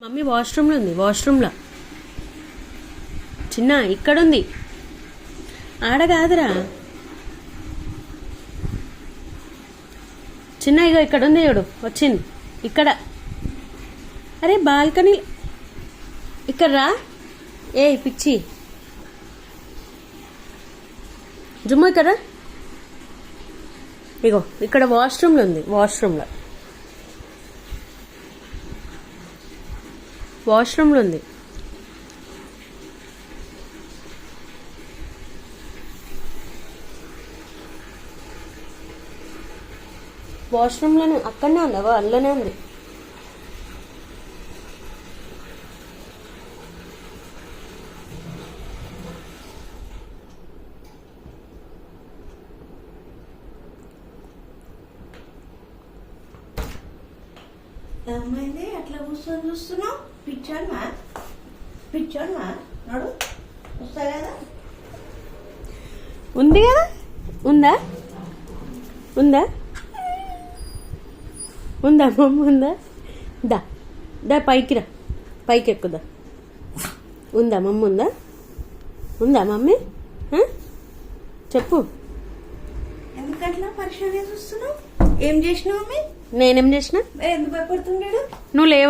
Mummy వాష్రూమ్లో ఉంది. వాష్రూమ్లో చిన్న ఇక్కడుంది. ఆడ కాదురా చిన్న, ఇగో ఇక్కడ ఉంది చూడు, వచ్చింది ఇక్కడ. అరే బాల్కనీ ఇక్కడ రా. ఏ పిచ్చి జుమ్మ ఇక్కడ. ఇగో ఇక్కడ వాష్రూమ్లో ఉంది. వాష్రూమ్లో ఉంది. వాష్రూమ్లోనే అక్కడనే ఉంది. అవో అల్లనే ఉంది. ఏమైంది అట్లా కూర్చొని చూస్తున్నావు? పిచ్చోన్ మా నడు వస్తా కదా. ఉంది కదా. ఉందా ఉందా ఉందా మమ్మీ ఉందా? దా దా పైకి రా, పైకి ఎక్కుదా. ఉందా మమ్మీ? ఉందా మమ్మీ? చెప్పు. ఎందుకట్లా పరిశీలన చూస్తున్నావు? ఏం చేసినావు? నేనేం చేసిన? ఎందుకు భయపడుతున్నాడు? నువ్వు లేవ